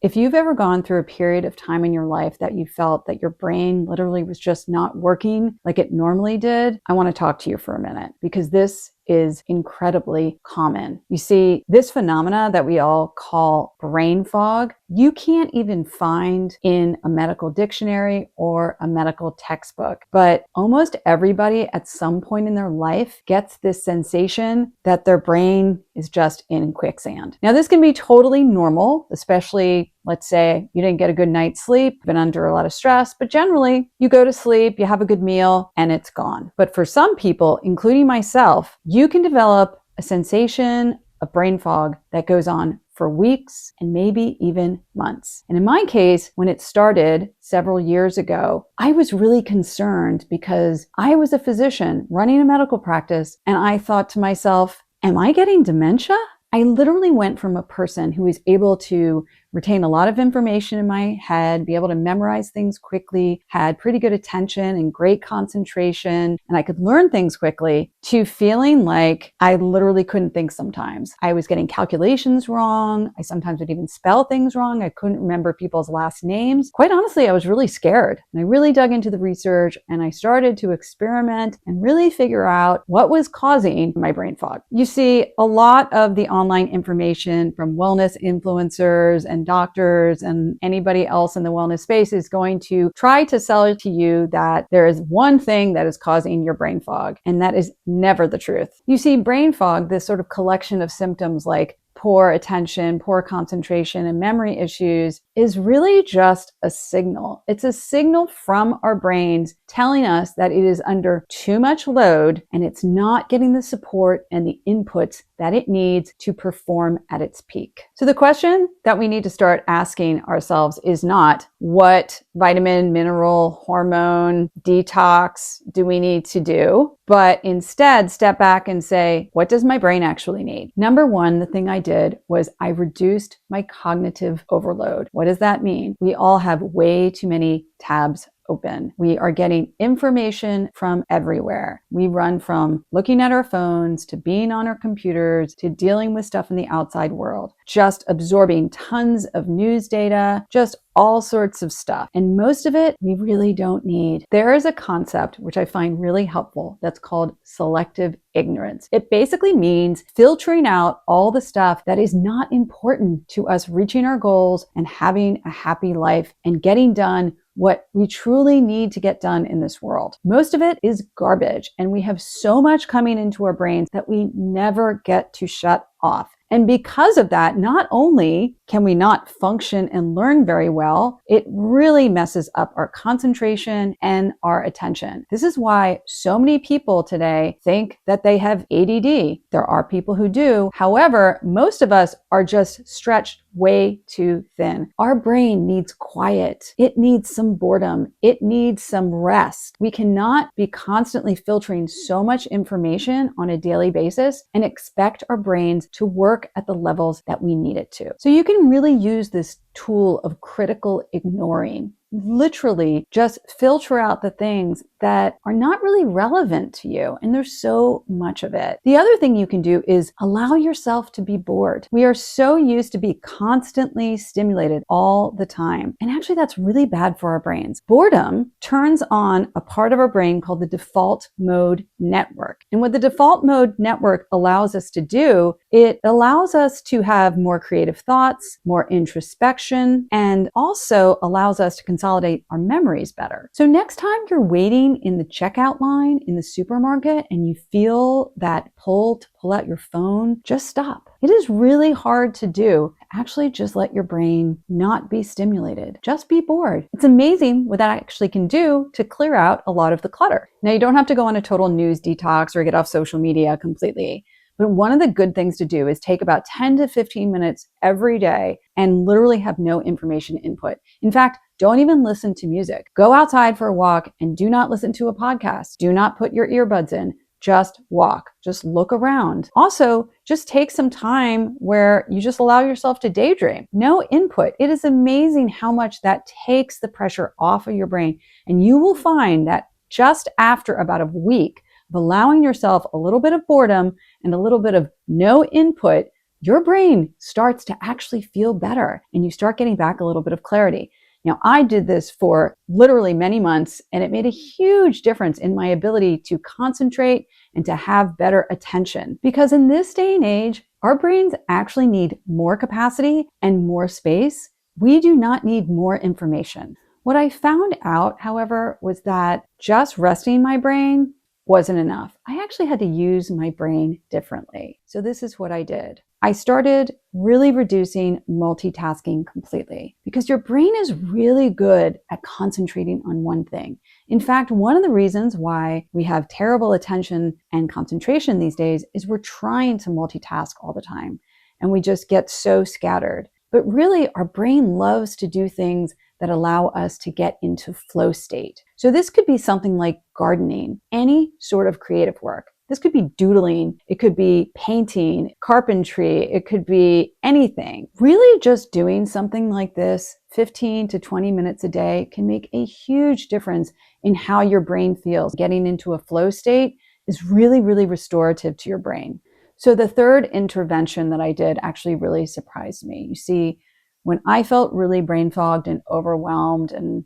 If you've ever gone through a period of time in your life that you felt that your brain literally was just not working like it normally did, I want to talk to you for a minute because this is incredibly common. You see, this phenomena that we all call brain fog, you can't even find in a medical dictionary or a medical textbook. But almost everybody at some point in their life gets this sensation that their brain is just in quicksand. Now, this can be totally normal, especially let's say you didn't get a good night's sleep, been under a lot of stress, but generally you go to sleep, you have a good meal, and it's gone. But for some people, including myself, you can develop a sensation of brain fog that goes on for weeks and maybe even months. And in my case, when it started several years ago, I was really concerned because I was a physician running a medical practice, and I thought to myself, am I getting dementia? I literally went from a person who was able to retain a lot of information in my head, be able to memorize things quickly, had pretty good attention and great concentration, and I could learn things quickly, to feeling like I literally couldn't think sometimes. I was getting calculations wrong. I sometimes would even spell things wrong. I couldn't remember people's last names. Quite honestly, I was really scared. And I really dug into the research and I started to experiment and really figure out what was causing my brain fog. You see, a lot of the online information from wellness influencers and doctors and anybody else in the wellness space is going to try to sell it to you that there is one thing that is causing your brain fog, and that is never the truth. You see, brain fog, this sort of collection of symptoms like poor attention, poor concentration, and memory issues, is really just a signal. It's a signal from our brains telling us that it is under too much load and it's not getting the support and the inputs that it needs to perform at its peak. So the question that we need to start asking ourselves is not what vitamin, mineral, hormone, detox do we need to do, but instead step back and say, what does my brain actually need? Number one, the thing I did was I reduced my cognitive overload. What does that mean? We all have way too many tabs open. We are getting information from everywhere. We run from looking at our phones to being on our computers to dealing with stuff in the outside world, just absorbing tons of news data, just all sorts of stuff. And most of it we really don't need. There is a concept which I find really helpful that's called selective ignorance. It basically means filtering out all the stuff that is not important to us reaching our goals and having a happy life and getting done what we truly need to get done in this world. Most of it is garbage, and we have so much coming into our brains that we never get to shut off. And because of that, not only can we not function and learn very well, it really messes up our concentration and our attention. This is why so many people today think that they have ADD. There are people who do. However, most of us are just stretched way too thin. Our brain needs quiet. It needs some boredom. It needs some rest. We cannot be constantly filtering so much information on a daily basis and expect our brains to work at the levels that we need it to. So you can really use this tool of critical ignoring. Literally just filter out the things that are not really relevant to you. And there's so much of it. The other thing you can do is allow yourself to be bored. We are so used to be constantly stimulated all the time. And actually that's really bad for our brains. Boredom turns on a part of our brain called the default mode network. And what the default mode network allows us to do, it allows us to have more creative thoughts, more introspection, and also allows us to consolidate our memories better. So next time you're waiting in the checkout line in the supermarket and you feel that pull to pull out your phone, just stop. It is really hard to do. Actually, just let your brain not be stimulated. Just be bored. It's amazing what that actually can do to clear out a lot of the clutter. Now, you don't have to go on a total news detox or get off social media completely. But one of the good things to do is take about 10 to 15 minutes every day and literally have no information input. In fact, don't even listen to music. Go outside for a walk and do not listen to a podcast. Do not put your earbuds in. Just walk. Just look around. Also, just take some time where you just allow yourself to daydream. No input. It is amazing how much that takes the pressure off of your brain. And you will find that just after about a week of allowing yourself a little bit of boredom and a little bit of no input, your brain starts to actually feel better and you start getting back a little bit of clarity. Now, I did this for literally many months, and it made a huge difference in my ability to concentrate and to have better attention. Because in this day and age, our brains actually need more capacity and more space. We do not need more information. What I found out, however, was that just resting my brain wasn't enough. I actually had to use my brain differently. So this is what I did. I started really reducing multitasking completely because your brain is really good at concentrating on one thing. In fact, one of the reasons why we have terrible attention and concentration these days is we're trying to multitask all the time and we just get so scattered. But really, our brain loves to do things that allow us to get into flow state. So this could be something like gardening, any sort of creative work. This could be doodling, it could be painting, carpentry, it could be anything. Really just doing something like this 15 to 20 minutes a day can make a huge difference in how your brain feels. Getting into a flow state is really, really restorative to your brain. So the third intervention that I did actually really surprised me. You see, when I felt really brain fogged and overwhelmed and,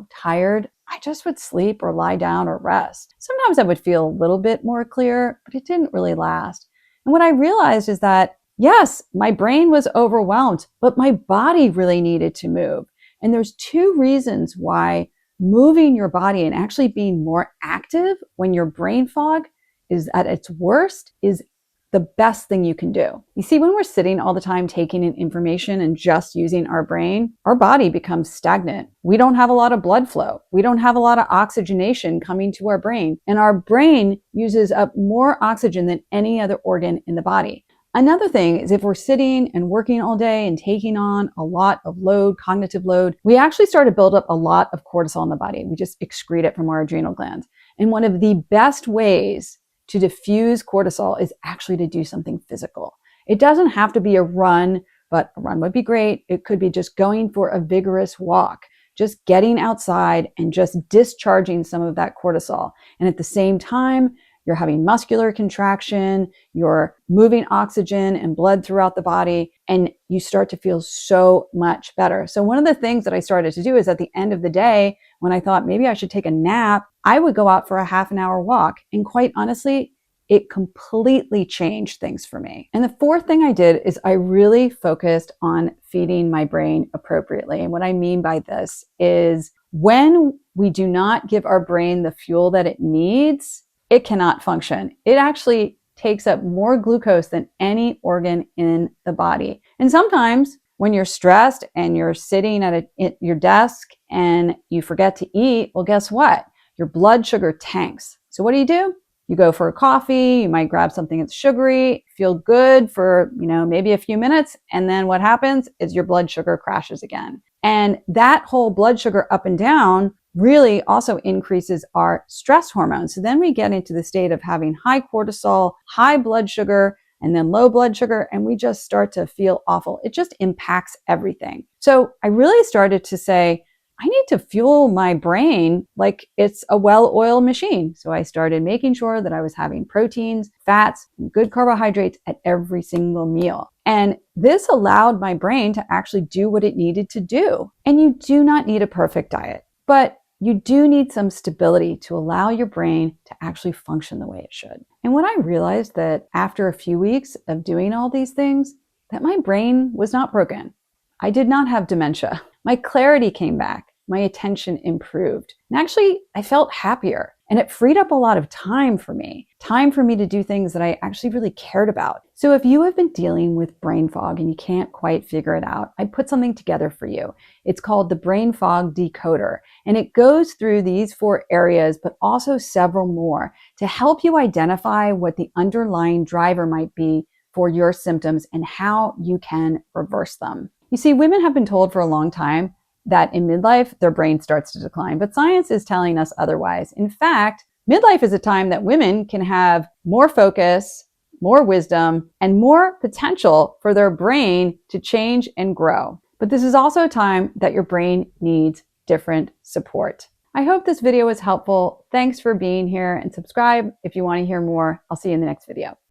tired, I just would sleep or lie down or rest. Sometimes I would feel a little bit more clear, but it didn't really last. And what I realized is that, yes, my brain was overwhelmed, but my body really needed to move. And there's two reasons why moving your body and actually being more active when your brain fog is at its worst is the best thing you can do. You see, when we're sitting all the time taking in information and just using our brain, our body becomes stagnant. We don't have a lot of blood flow. We don't have a lot of oxygenation coming to our brain. And our brain uses up more oxygen than any other organ in the body. Another thing is if we're sitting and working all day and taking on a lot of load, cognitive load, we actually start to build up a lot of cortisol in the body. We just excrete it from our adrenal glands. And one of the best ways to diffuse cortisol is actually to do something physical. It doesn't have to be a run, but a run would be great. It could be just going for a vigorous walk, just getting outside and just discharging some of that cortisol. And at the same time, you're having muscular contraction, you're moving oxygen and blood throughout the body, and you start to feel so much better. So one of the things that I started to do is at the end of the day, when I thought maybe I should take a nap, I would go out for a half an hour walk. And quite honestly, it completely changed things for me. And the fourth thing I did is I really focused on feeding my brain appropriately. And what I mean by this is when we do not give our brain the fuel that it needs, it cannot function. It actually takes up more glucose than any organ in the body. And sometimes when you're stressed and you're sitting at your desk and you forget to eat, well, guess what? Your blood sugar tanks. So what do? You go for a coffee, you might grab something that's sugary, feel good for, maybe a few minutes. And then what happens is your blood sugar crashes again. And that whole blood sugar up and down really also increases our stress hormones. So then we get into the state of having high cortisol, high blood sugar, and then low blood sugar, and we just start to feel awful. It just impacts everything. So I really started to say, I need to fuel my brain like it's a well-oiled machine. So I started making sure that I was having proteins, fats, and good carbohydrates at every single meal. And this allowed my brain to actually do what it needed to do. And you do not need a perfect diet, but you do need some stability to allow your brain to actually function the way it should. And when I realized that after a few weeks of doing all these things, that my brain was not broken. I did not have dementia. My clarity came back. My attention improved. And actually, I felt happier. And it freed up a lot of time for me to do things that I actually really cared about. So if you have been dealing with brain fog and you can't quite figure it out, I put something together for you. It's called the Brain Fog Decoder. And it goes through these 4 areas, but also several more to help you identify what the underlying driver might be for your symptoms and how you can reverse them. You see, women have been told for a long time that in midlife, their brain starts to decline, but science is telling us otherwise. In fact, midlife is a time that women can have more focus, more wisdom, and more potential for their brain to change and grow. But this is also a time that your brain needs different support. I hope this video was helpful. Thanks for being here and subscribe if you want to hear more. I'll see you in the next video.